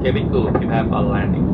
Cabin crew prepare for landing.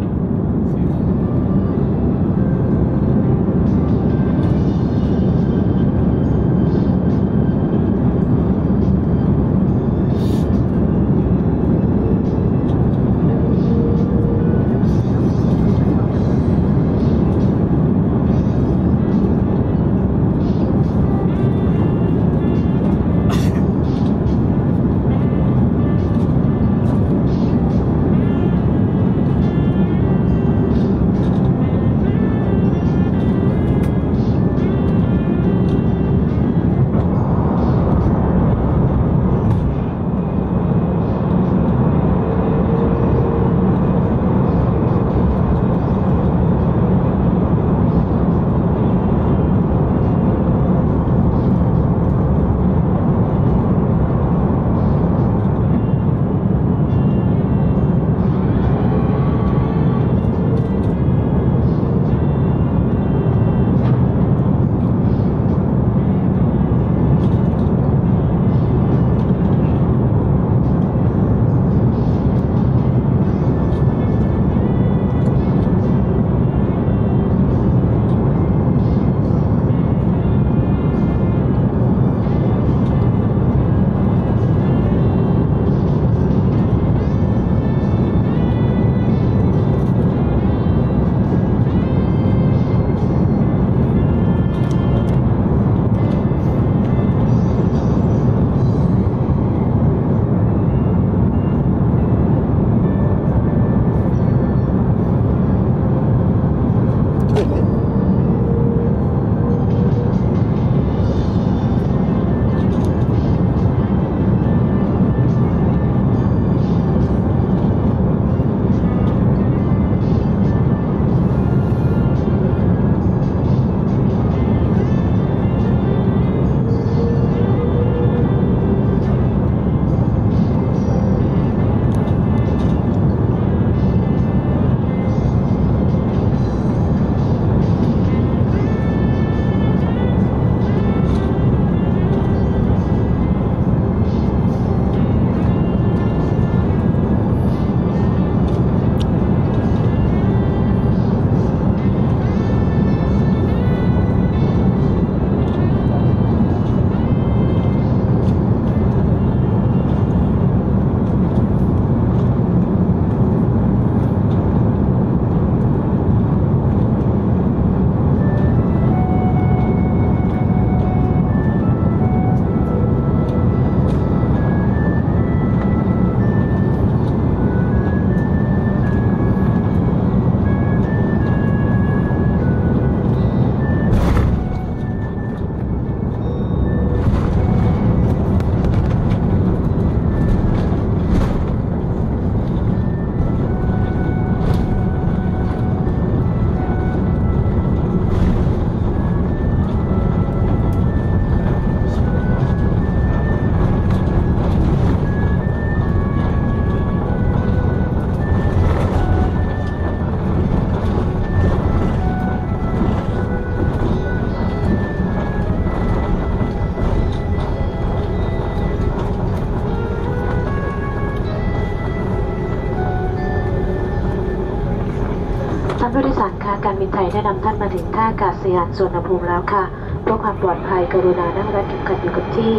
ผู้โดยสารคะการบินไทยได้นำท่านมาถึงท่าอากาศยานสุวรรณภูมิแล้วค่ะเพื่อความปลอดภัยกรุณานั่งรัดเข็มขัดอยู่กับที่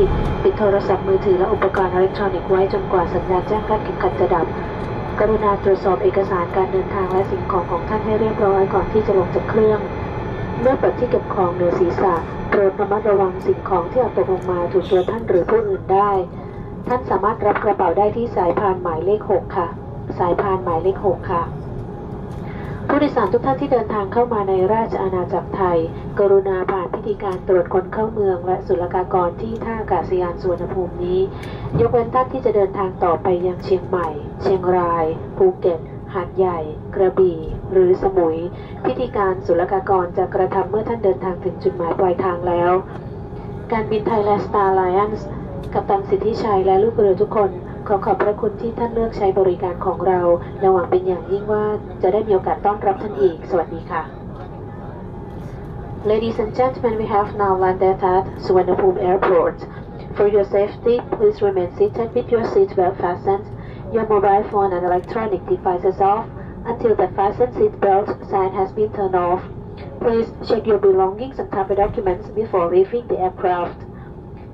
ปิดโทรศัพท์มือถือและอุปกรณ์อิเล็กทรอนิกส์ไว้จนกว่าสัญญาณแจ้งรัดเข็มขัดจะดับกรุณาตรวจสอบเอกสารการเดินทางและสิ่งของของท่านให้เรียบร้อยก่อนที่จะลงจากเครื่องเมื่อเปิดที่เก็บของเหนือศีรษะโปรดระมัดระวังสิ่งของที่อาจตกลงมาถูกตัวท่านหรือผู้อื่นได้ท่านสามารถรับกระเป๋าได้ที่สายพานหมายเลข 6 ค่ะสายพานหมายเลข 6 ค่ะผู้โดยสารทุกท่านที่เดินทางเข้ามาในราชอาณาจักรไทยกรุณาผ่านพิธีการตรวจคนเข้าเมืองและศุลกากรที่ท่าอากาศยานสุวรรณภูมินี้ยกเว้นท่านที่จะเดินทางต่อไปยังเชียงใหม่เชียงรายภูเก็ตหาดใหญ่กระบี่หรือสมุยพิธีการศุลกากรจะกระทำเมื่อท่านเดินทางถึงจุดหมายปลายทางแล้วการบินไทยและ Star Alliance กัปตันสิทธิชัยและลูกเรือทุกคนขอขอบพระคุณที่ท่านเลือกใช้บริการของเราและหวังเป็นอย่างยิ่งว่าจะได้มีโอกาสต้อนรับท่านอีกสวัสดีค่ะ Ladies and gentlemen, we have now landed at Suvarnabhumi Airport. For your safety, please remain seated with your seatbelt fastened your mobile phone and electronic devices off until the fasten seat belt sign has been turned off. Please check your belongings and travel documents before leaving the aircraft.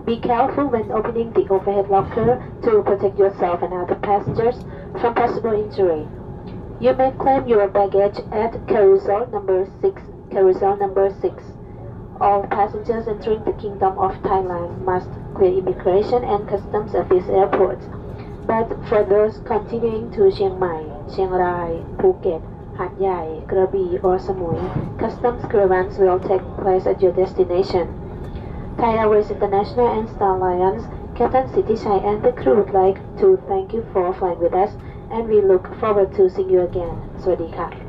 Be careful when opening the overhead locker to protect yourself and other passengers from possible injury. You may claim your baggage at carousel number 6. All passengers entering the Kingdom of Thailand must clear immigration and customs at this airport. But for those continuing to Chiang Mai, Chiang Rai, Phuket, Hat Yai, Krabi or Samui, customs clearance will take place at your destination. Thai Airways International and Star Alliance, Captain Sitichai and the crew would like to thank you for flying with us, and we look forward to seeing you again. สวัสดีค่ะ